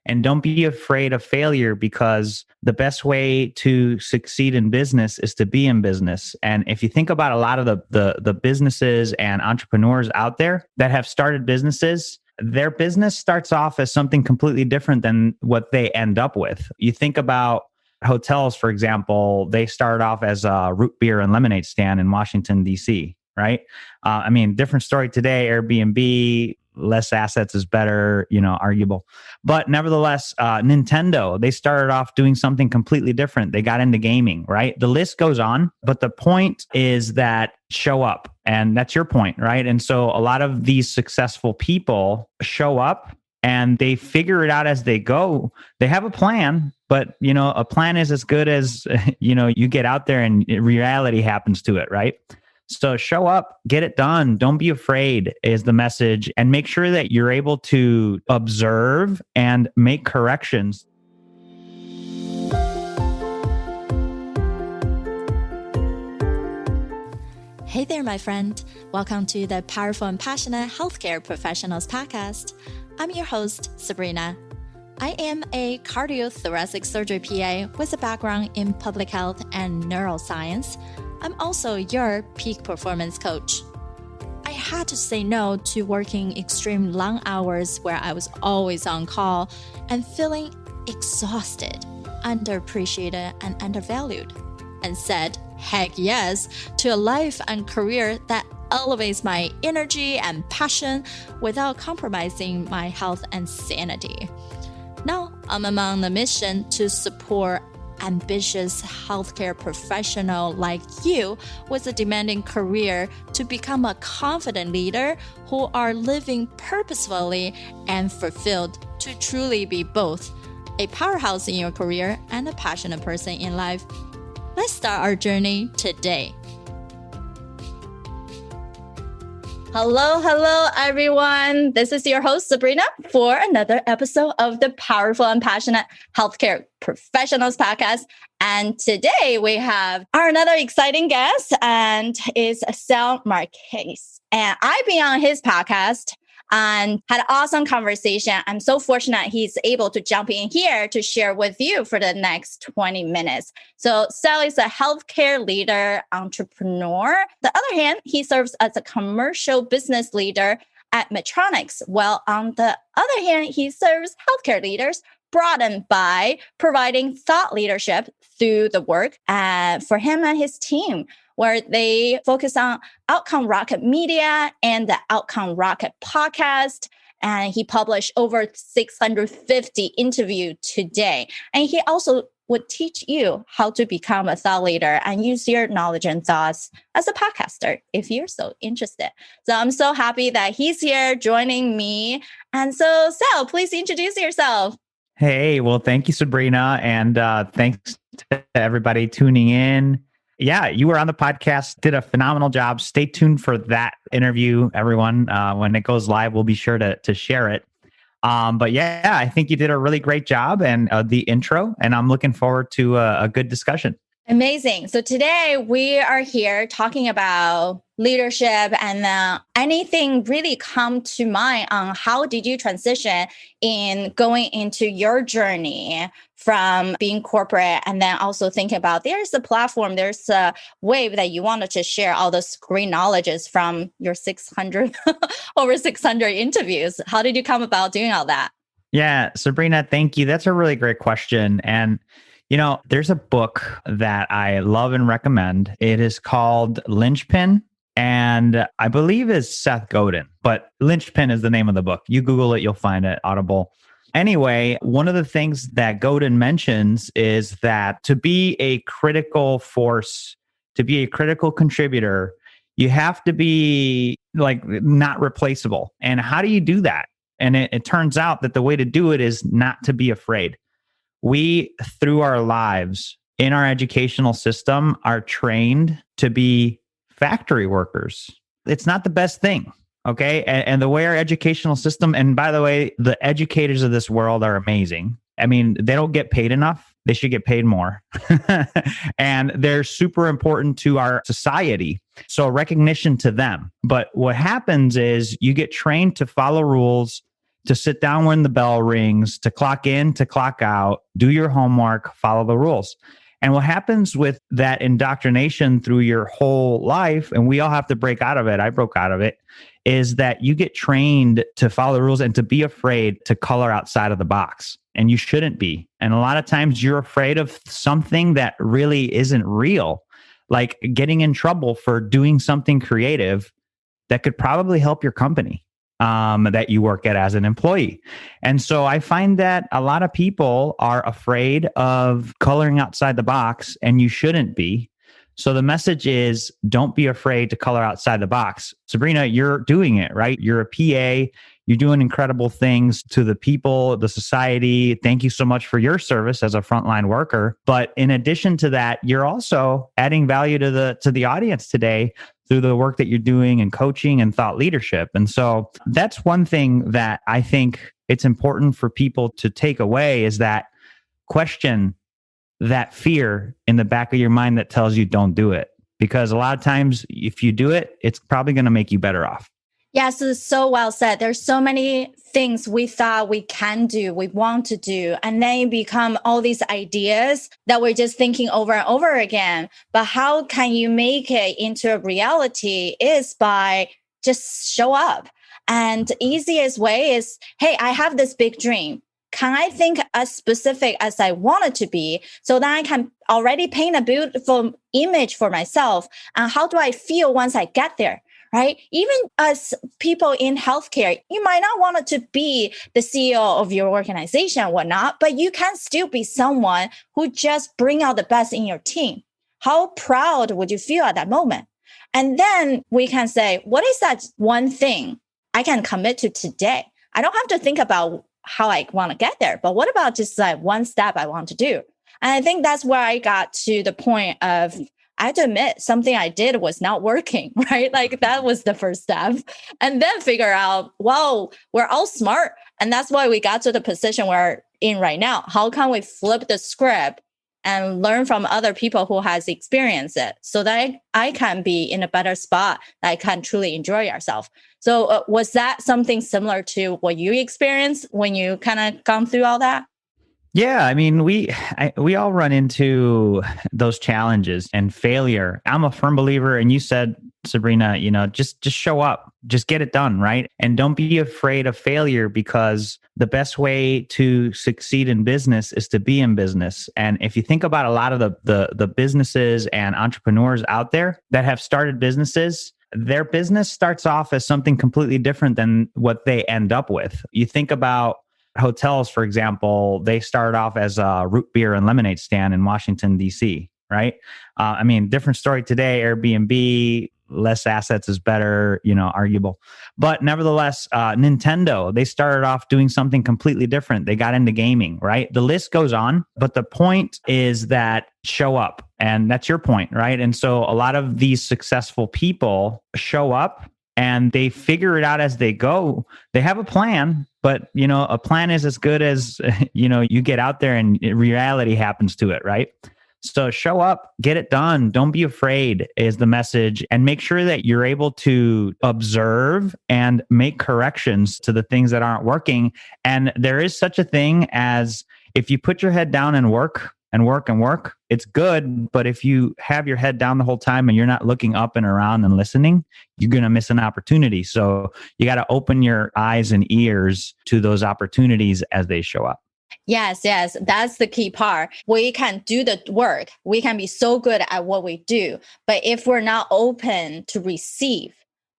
And don't be afraid of failure, because the best way to succeed in business is to be in business. And if you think about a lot of the businesses and entrepreneurs out there that have started businesses, their business starts off as something completely different than what they end up with. You think about hotels, for example, they started off as a root beer and lemonade stand in Washington, D.C., right? Different story today, Airbnb, less assets is better, arguable. But nevertheless, Nintendo, they started off doing something completely different. They got into gaming, right? The list goes on, but the point is that show up. And that's your point, right? And so a lot of these successful people show up and they figure it out as they go. They have a plan, but a plan is as good as, you get out there and reality happens to it, right? So show up, get it done. Don't be afraid is the message, and make sure that you're able to observe and make corrections. Hey there, my friend. Welcome to the Powerful and Passionate Healthcare Professionals Podcast. I'm your host, Sabrina. I am a cardiothoracic surgery PA with a background in public health and neuroscience. I'm also your peak performance coach. I had to say no to working extreme long hours where I was always on call and feeling exhausted, underappreciated, and undervalued, and said heck yes to a life and career that elevates my energy and passion without compromising my health and sanity. Now, I'm among the mission to support ambitious healthcare professional like you with a demanding career to become a confident leader who are living purposefully and fulfilled to truly be both a powerhouse in your career and a passionate person in life. Let's start our journey today. Hello, everyone. This is your host, Sabrina, for another episode of the Powerful and Passionate Healthcare Professionals Podcast. And today we have another exciting guest, and is Saul Marquez. And I've been on his podcast and had an awesome conversation. I'm so fortunate he's able to jump in here to share with you for the next 20 minutes. So Saul is a healthcare leader, entrepreneur. On the other hand, he serves as a commercial business leader at Medtronic, while on the other hand, he serves healthcare leaders broadened by providing thought leadership through the work for him and his team, where they focus on Outcome Rocket Media and the Outcome Rocket podcast. And he published over 650 interviews today. And he also would teach you how to become a thought leader and use your knowledge and thoughts as a podcaster if you're so interested. So I'm so happy that he's here joining me. And so, Saul, please introduce yourself. Hey, well, thank you, Sabrina. And thanks to everybody tuning in. Yeah, you were on the podcast, did a phenomenal job. Stay tuned for that interview, everyone. When it goes live, we'll be sure to share it. But yeah, I think you did a really great job and the intro, and I'm looking forward to a good discussion. Amazing. So today we are here talking about leadership, and anything really come to mind on how did you transition in going into your journey from being corporate, and then also thinking about there's a platform, there's a wave that you wanted to share all those great knowledges from your 600 over 600 interviews. How did you come about doing all that? Yeah, Sabrina, thank you. That's a really great question. And there's a book that I love and recommend. It is called Linchpin, and I believe is Seth Godin, but Linchpin is the name of the book. You Google it, you'll find it, Audible. Anyway, one of the things that Godin mentions is that to be a critical force, to be a critical contributor, you have to be not replaceable. And how do you do that? And it turns out that the way to do it is not to be afraid. We, through our lives, in our educational system, are trained to be factory workers. It's not the best thing, okay? And the way our educational system, and by the way, the educators of this world are amazing. I mean, they don't get paid enough. They should get paid more. And they're super important to our society. So recognition to them. But what happens is you get trained to follow rules, to sit down when the bell rings, to clock in, to clock out, do your homework, follow the rules. And what happens with that indoctrination through your whole life, and we all have to break out of it, I broke out of it, is that you get trained to follow the rules and to be afraid to color outside of the box. And you shouldn't be. And a lot of times you're afraid of something that really isn't real, like getting in trouble for doing something creative that could probably help your company that you work at as an employee. And so I find that a lot of people are afraid of coloring outside the box, and you shouldn't be. So the message is, don't be afraid to color outside the box. Sabrina, you're doing it, right? You're a PA. You're doing incredible things to the people, the society. Thank you so much for your service as a frontline worker. But in addition to that, you're also adding value to the audience today through the work that you're doing and coaching and thought leadership. And so that's one thing that I think it's important for people to take away, is that question that fear in the back of your mind that tells you don't do it. Because a lot of times if you do it, it's probably going to make you better off. Yes, it's so well said. There's so many things we thought we can do, we want to do, and then it become all these ideas that we're just thinking over and over again. But how can you make it into a reality is by just show up. And the easiest way is, hey, I have this big dream. Can I think as specific as I want it to be, so that I can already paint a beautiful image for myself? And how do I feel once I get there? Right? Even as people in healthcare, you might not want it to be the CEO of your organization or whatnot, but you can still be someone who just bring out the best in your team. How proud would you feel at that moment? And then we can say, what is that one thing I can commit to today? I don't have to think about how I want to get there, but what about just like one step I want to do? And I think that's where I got to the point of, I had to admit something I did was not working, right? Like that was the first step. And then figure out, well, we're all smart. And that's why we got to the position we're in right now. How can we flip the script and learn from other people who has experienced it, so that I can be in a better spot, that I can truly enjoy yourself. So was that something similar to what you experienced when you kind of gone through all that? Yeah, I mean, we all run into those challenges and failure. I'm a firm believer, and you said, Sabrina, just show up, just get it done, right? And don't be afraid of failure, because the best way to succeed in business is to be in business. And if you think about a lot of the businesses and entrepreneurs out there that have started businesses, their business starts off as something completely different than what they end up with. You think about hotels, for example, they started off as a root beer and lemonade stand in Washington, D.C., right? I mean, different story today, Airbnb, less assets is better, arguable. But nevertheless, Nintendo, they started off doing something completely different. They got into gaming, right? The list goes on, but the point is that show up. And that's your point, right? And so a lot of these successful people show up and they figure it out as they go. They have a plan, but a plan is as good as, you get out there and reality happens to it, right? So show up, get it done. Don't be afraid is the message, and make sure that you're able to observe and make corrections to the things that aren't working. And there is such a thing as, if you put your head down and work, it's good. But if you have your head down the whole time and you're not looking up and around and listening, you're going to miss an opportunity. So you got to open your eyes and ears to those opportunities as they show up. Yes, that's the key part. We can do the work. We can be so good at what we do. But if we're not open to receive,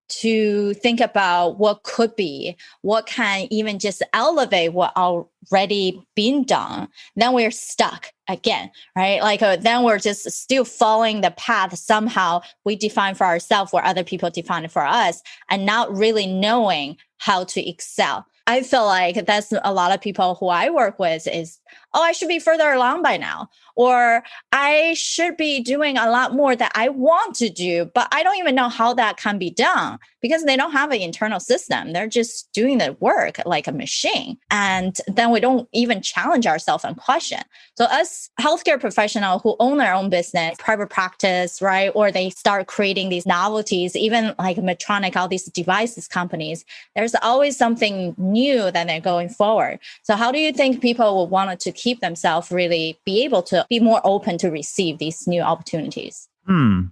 to think about what could be, what can even just elevate what already been done, then we're stuck again, right? Then we're just still following the path somehow we define for ourselves, or other people define it for us, and not really knowing how to excel. I feel like that's a lot of people who I work with is, I should be further along by now, or I should be doing a lot more that I want to do, but I don't even know how that can be done, because they don't have an internal system. They're just doing the work like a machine. And then we don't even challenge ourselves and question. So us healthcare professionals who own their own business, private practice, right? Or they start creating these novelties, even like Medtronic, all these devices companies, there's always something new that they're going forward. So how do you think people will want to keep themselves really be able to be more open to receive these new opportunities?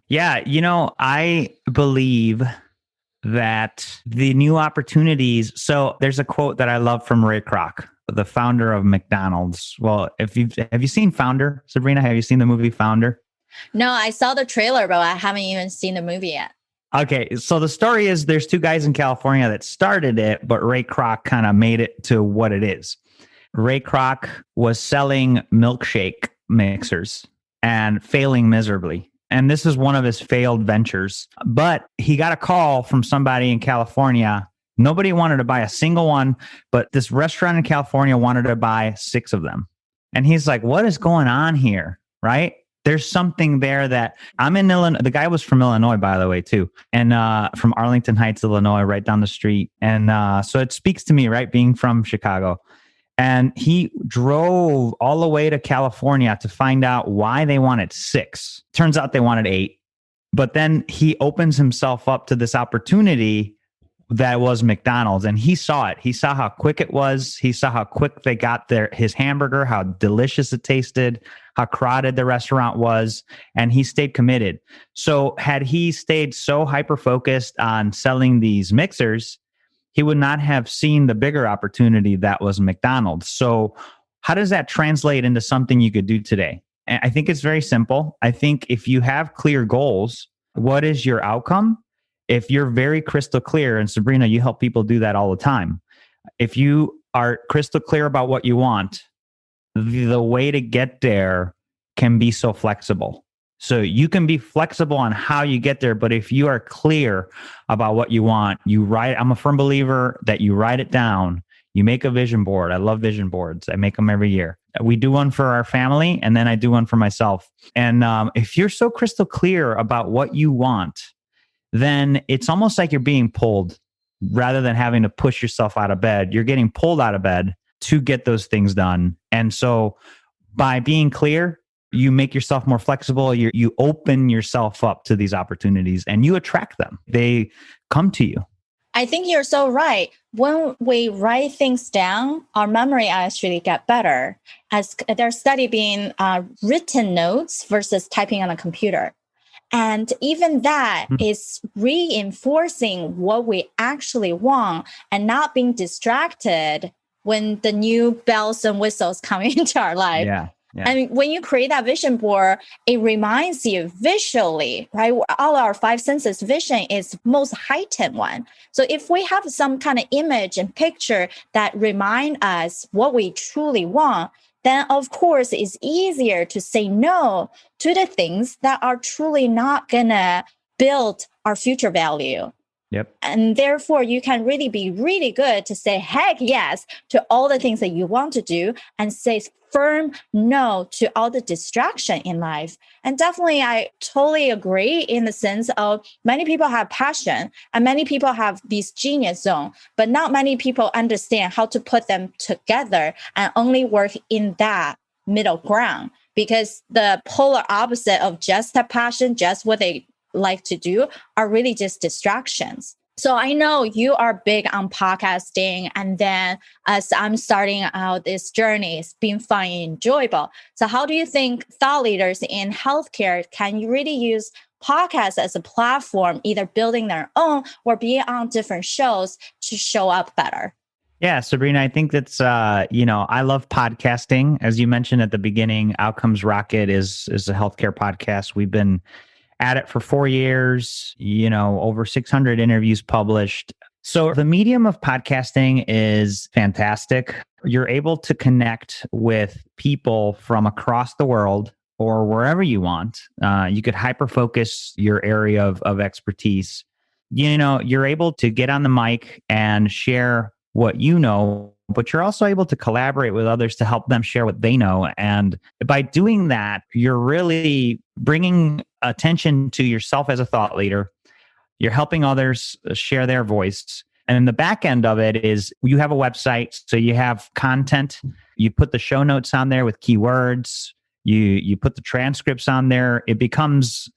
Yeah, I believe that the new opportunities. So there's a quote that I love from Ray Kroc, the founder of McDonald's. Well, have you seen Founder, Sabrina? Have you seen the movie Founder? No, I saw the trailer, but I haven't even seen the movie yet. Okay, so the story is there's two guys in California that started it, but Ray Kroc kind of made it to what it is. Ray Kroc was selling milkshake mixers and failing miserably. And this is one of his failed ventures. But he got a call from somebody in California. Nobody wanted to buy a single one, but this restaurant in California wanted to buy 6 of them. And he's like, what is going on here? Right? There's something there that I'm in Illinois. The guy was from Illinois, by the way, too. And from Arlington Heights, Illinois, right down the street. And so it speaks to me, right? Being from Chicago. And he drove all the way to California to find out why they wanted 6. Turns out they wanted 8. But then he opens himself up to this opportunity that was McDonald's. And he saw it. He saw how quick it was. He saw how quick they got his hamburger, how delicious it tasted, how crowded the restaurant was. And he stayed committed. So had he stayed so hyper-focused on selling these mixers, he would not have seen the bigger opportunity that was McDonald's. So how does that translate into something you could do today? And I think it's very simple. I think if you have clear goals, what is your outcome? If you're very crystal clear, and Sabrina, you help people do that all the time. If you are crystal clear about what you want, the way to get there can be so flexible. So you can be flexible on how you get there, but if you are clear about what you want, you write. I'm a firm believer that you write it down. You make a vision board. I love vision boards. I make them every year. We do one for our family, and then I do one for myself. And if you're so crystal clear about what you want, then it's almost like you're being pulled rather than having to push yourself out of bed. You're getting pulled out of bed to get those things done. And so by being clear, you make yourself more flexible. You open yourself up to these opportunities and you attract them. They come to you. I think you're so right. When we write things down, our memory actually get better. As there's study being written notes versus typing on a computer. And even that is reinforcing what we actually want and not being distracted when the new bells and whistles come into our life. Yeah. And when you create that vision board, it reminds you visually, right? All our 5 senses vision is most heightened one. So if we have some kind of image and picture that remind us what we truly want, then of course it's easier to say no to the things that are truly not gonna build our future value. Yep. And therefore, you can really be really good to say heck yes to all the things that you want to do and say firm no to all the distraction in life. And definitely, I totally agree in the sense of many people have passion and many people have this genius zone, but not many people understand how to put them together and only work in that middle ground, because the polar opposite of just a passion, just what they like to do, are really just distractions. So I know you are big on podcasting, and then as I'm starting out this journey, it's been fun and enjoyable. So how do you think thought leaders in healthcare can really use podcasts as a platform, either building their own or being on different shows to show up better? Yeah, Sabrina, I think that's, I love podcasting. As you mentioned at the beginning, Outcomes Rocket is a healthcare podcast. We've been at it for 4 years, over 600 interviews published. So the medium of podcasting is fantastic. You're able to connect with people from across the world or wherever you want. You could hyper-focus your area of expertise. You're able to get on the mic and share what you know, but you're also able to collaborate with others to help them share what they know. And by doing that, you're really bringing attention to yourself as a thought leader. You're helping others share their voice. And then the back end of it is you have a website. So you have content. You put the show notes on there with keywords. You put the transcripts on there. It becomes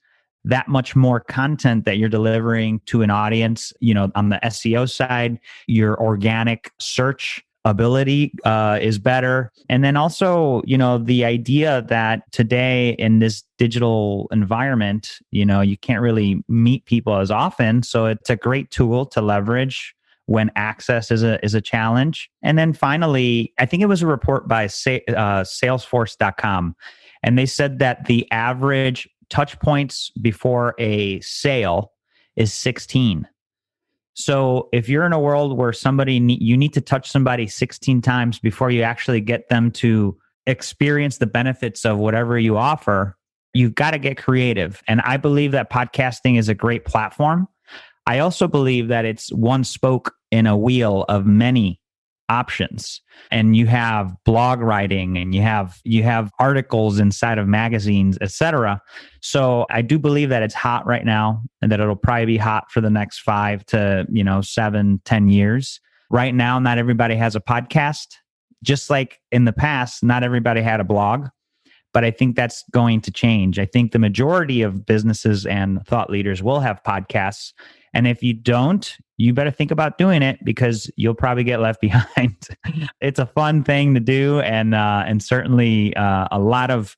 that much more content that you're delivering to an audience. On the SEO side, your organic search ability is better. And then also, the idea that today in this digital environment, you can't really meet people as often. So it's a great tool to leverage when access is a challenge. And then finally, I think it was a report by Salesforce.com. And they said that the average touch points before a sale is 16. So if you're in a world where you need to touch somebody 16 times before you actually get them to experience the benefits of whatever you offer, you've got to get creative. And I believe that podcasting is a great platform. I also believe that it's one spoke in a wheel of many options. And you have blog writing, and you have articles inside of magazines, etc. So I do believe that it's hot right now, and that it'll probably be hot for the next 5 to 7, 10 years. Right now, not everybody has a podcast. Just like in the past, not everybody had a blog. But I think that's going to change. I think the majority of businesses and thought leaders will have podcasts. And if you don't, you better think about doing it, because you'll probably get left behind. It's a fun thing to do, and certainly a lot of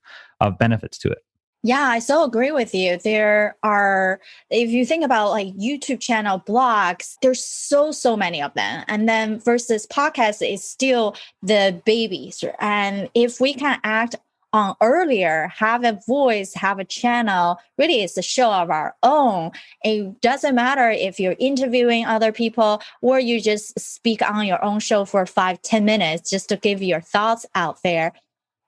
benefits to it. Yeah, I so agree with you. There are, if you think about like YouTube channel, blogs, there's so many of them. And then versus podcast is still the babies. And if we can act on earlier, have a voice, have a channel, really it's a show of our own. It doesn't matter if you're interviewing other people or you just speak on your own show for 5-10 minutes just to give your thoughts out there.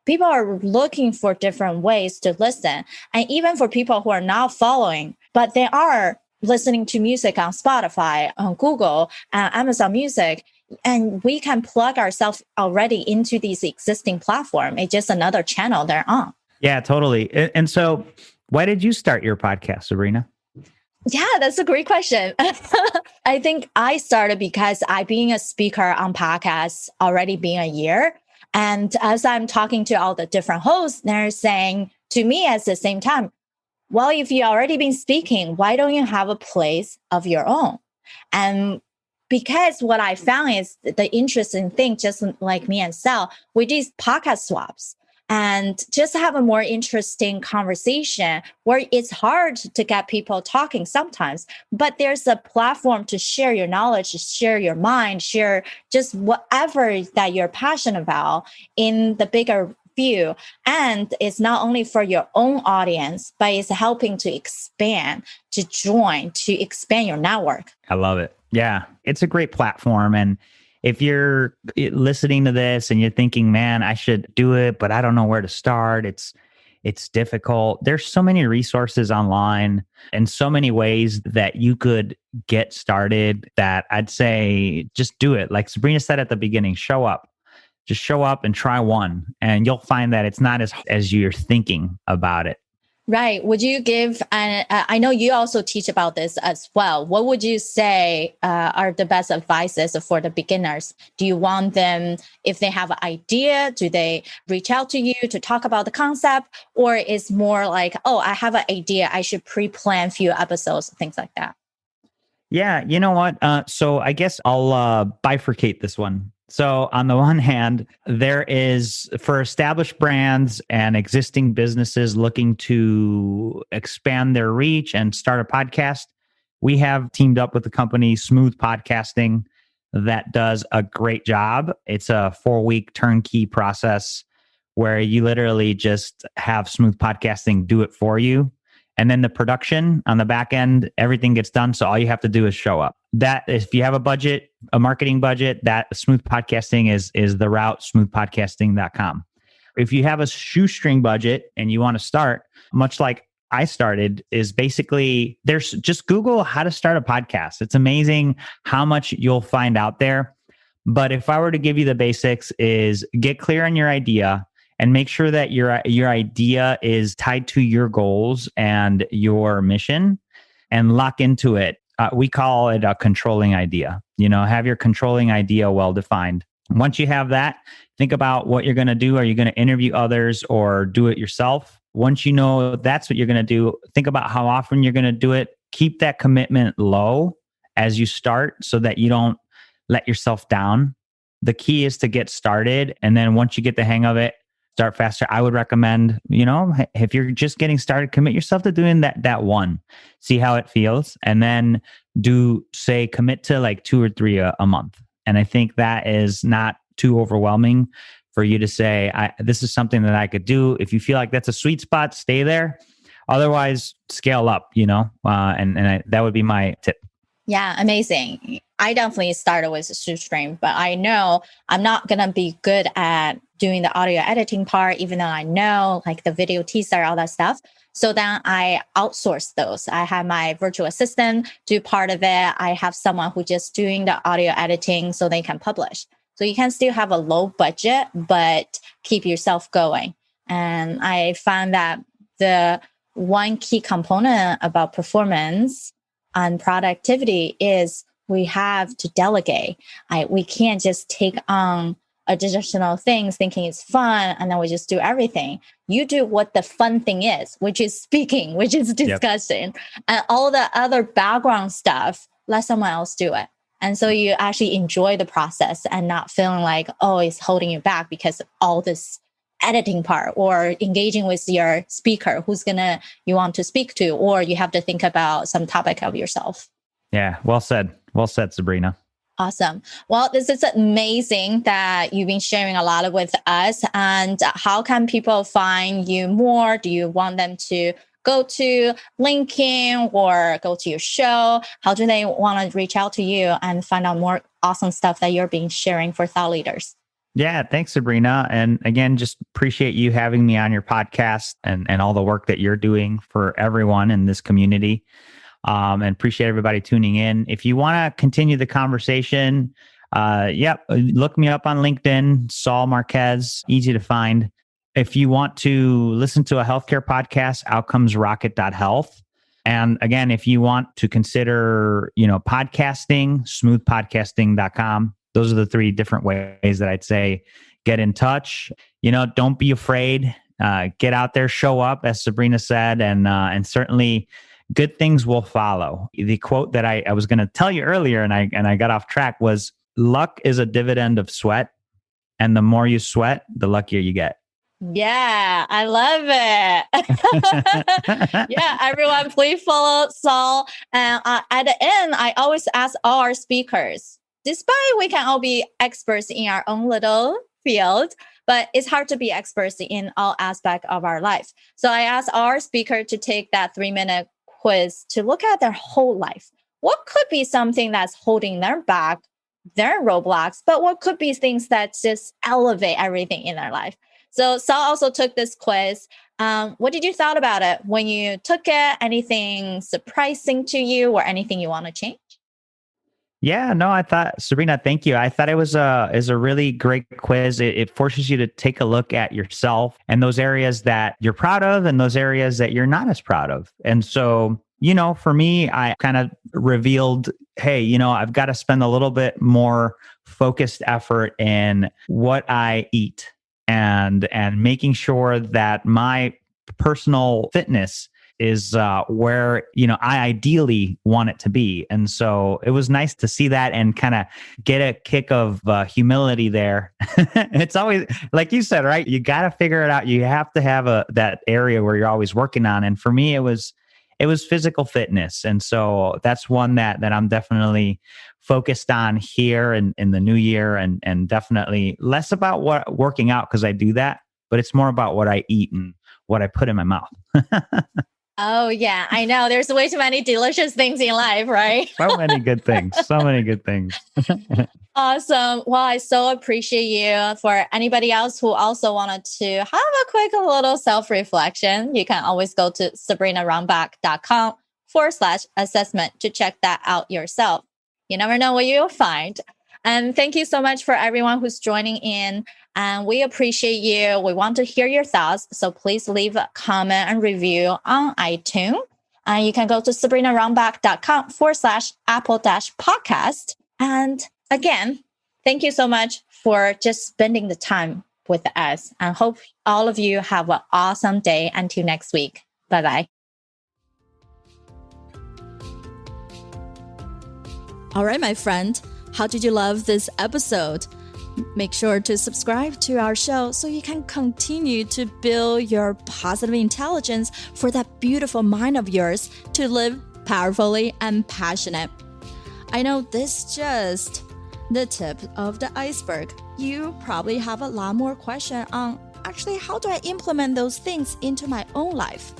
People are looking for different ways to listen. And even for people who are not following, but they are listening to music on Spotify, on Google, Amazon Music, and we can plug ourselves already into these existing platforms. It's just another channel they're on. Yeah, totally. And so why did you start your podcast, Sabrina? Yeah, that's a great question. I think I started because I being a speaker on podcasts already being a year. And as I'm talking to all the different hosts, they're saying to me at the same time, well, if you've already been speaking, why don't you have a place of your own? And because what I found is the interesting thing, just like me and Sal, we did podcast swaps and just have a more interesting conversation where it's hard to get people talking sometimes, but there's a platform to share your knowledge, share your mind, share just whatever that you're passionate about in the bigger view. And it's not only for your own audience, but it's helping to expand, to join, to expand your network. I love it. Yeah, it's a great platform. And if you're listening to this and you're thinking, man, I should do it, but I don't know where to start, it's difficult. There's so many resources online and so many ways that you could get started that I'd say just do it. Like Sabrina said at the beginning, show up. Just show up and try one, and you'll find that it's not as you're thinking about it. Right. Would you give, and I know you also teach about this as well. What would you say are the best advices for the beginners? Do you want them, if they have an idea, do they reach out to you to talk about the concept? Or is more like, oh, I have an idea, I should pre-plan a few episodes, things like that? Yeah, you know what? So I guess I'll bifurcate this one. So on the one hand, there is for established brands and existing businesses looking to expand their reach and start a podcast, we have teamed up with the company Smooth Podcasting that does a great job. It's a 4-week turnkey process where you literally just have Smooth Podcasting do it for you. And then the production on the back end, everything gets done. So all you have to do is show up. That if you have a budget, a marketing budget, that Smooth Podcasting is the route, smoothpodcasting.com. If you have a shoestring budget and you want to start, much like I started, is basically there's just Google how to start a podcast. It's amazing how much you'll find out there. But if I were to give you the basics, is get clear on your idea and make sure that your idea is tied to your goals and your mission, and lock into it. We call it a controlling idea. Have your controlling idea well defined. Once you have that, think about what you're going to do. Are you going to interview others or do it yourself? once you know that's what you're going to do, think about how often you're going to do it. Keep that commitment low as you start so that you don't let yourself down. The key is to get started. And then once you get the hang of it, start faster. I would recommend, if you're just getting started, commit yourself to doing that one, see how it feels. And then commit to like 2 or 3 a month. And I think that is not too overwhelming for you to say, this is something that I could do. If you feel like that's a sweet spot, stay there. Otherwise, scale up, that would be my tip. Yeah, amazing. I definitely started with a shoestring, but I know I'm not going to be good at doing the audio editing part, even though I know like the video teaser, all that stuff. So then I outsource those. I have my virtual assistant do part of it. I have someone who just doing the audio editing so they can publish. So you can still have a low budget, but keep yourself going. And I found that the one key component about performance and productivity is we have to delegate. We can't just take on additional things thinking it's fun and then we just do everything. You do what the fun thing is, which is speaking, which is discussing, and all the other background stuff, let someone else do it. And so you actually enjoy the process and not feeling like, oh, it's holding you back because of all this editing part or engaging with your speaker you want to speak to, or you have to think about some topic of yourself. Yeah. Well said, Sabrina. Awesome. Well, this is amazing that you've been sharing a lot with us. And how can people find you more? Do you want them to go to LinkedIn or go to your show? How do they want to reach out to you and find out more awesome stuff that you're being sharing for thought leaders? Yeah, thanks, Sabrina. And again, just appreciate you having me on your podcast and all the work that you're doing for everyone in this community. And appreciate everybody tuning in. If you want to continue the conversation, look me up on LinkedIn, Saul Marquez, easy to find. If you want to listen to a healthcare podcast, outcomesrocket.health. And again, if you want to consider, podcasting, smoothpodcasting.com. Those are the 3 different ways that I'd say get in touch. Don't be afraid. Get out there, show up, as Sabrina said, and certainly good things will follow. The quote that I was going to tell you earlier, and I got off track, was luck is a dividend of sweat, and the more you sweat, the luckier you get. Yeah, I love it. Yeah, everyone, please follow Saul. And at the end, I always ask all our speakers, despite we can all be experts in our own little field, but it's hard to be experts in all aspects of our life. So I asked our speaker to take that 3-minute quiz to look at their whole life. What could be something that's holding them back, their roadblocks, but what could be things that just elevate everything in their life? So Saul also took this quiz. What did you thought about it when you took it? Anything surprising to you or anything you want to change? Yeah, no, I thought, Sabrina, thank you. I thought it was a really great quiz. It forces you to take a look at yourself and those areas that you're proud of and those areas that you're not as proud of. And so, for me, I kind of revealed, hey, I've got to spend a little bit more focused effort in what I eat and making sure that my personal fitness is where, I ideally want it to be. And so it was nice to see that and kind of get a kick of humility there. It's always, like you said, right? You got to figure it out. You have to have that area where you're always working on. And for me, it was physical fitness. And so that's one that I'm definitely focused on here in the new year, and definitely less about what working out, because I do that, but it's more about what I eat and what I put in my mouth. Oh, yeah, I know. There's way too many delicious things in life, right? So many good things. Awesome. Well, I so appreciate you. For anybody else who also wanted to have a quick little self-reflection, you can always go to sabrinarunbeck.com/assessment to check that out yourself. You never know what you'll find. And thank you so much for everyone who's joining in. And we appreciate you. We want to hear your thoughts. So please leave a comment and review on iTunes. And you can go to sabrinarunbeck.com/Apple-podcast. And again, thank you so much for just spending the time with us. And hope all of you have an awesome day. Until next week. Bye-bye. All right, my friend. How did you love this episode? Make sure to subscribe to our show so you can continue to build your positive intelligence for that beautiful mind of yours to live powerfully and passionate. I know this is just the tip of the iceberg. You probably have a lot more questions on actually how do I implement those things into my own life?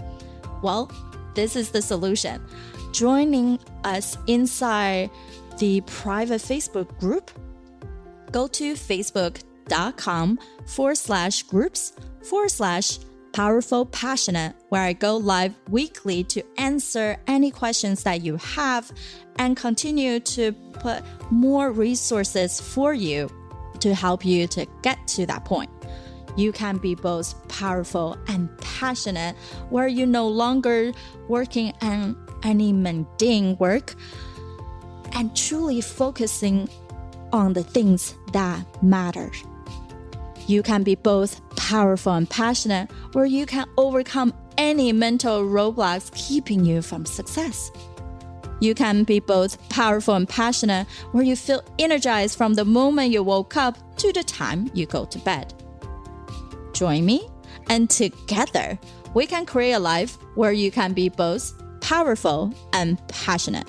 Well, this is the solution. Joining us inside the private Facebook group, go to facebook.com/groups/powerful passionate, where I go live weekly to answer any questions that you have and continue to put more resources for you to help you to get to that point. You can be both powerful and passionate, where you're no longer working on any mundane work and truly focusing on the things that matter. You can be both powerful and passionate, where you can overcome any mental roadblocks keeping you from success. You can be both powerful and passionate, where you feel energized from the moment you woke up to the time you go to bed. Join me, and together we can create a life where you can be both powerful and passionate.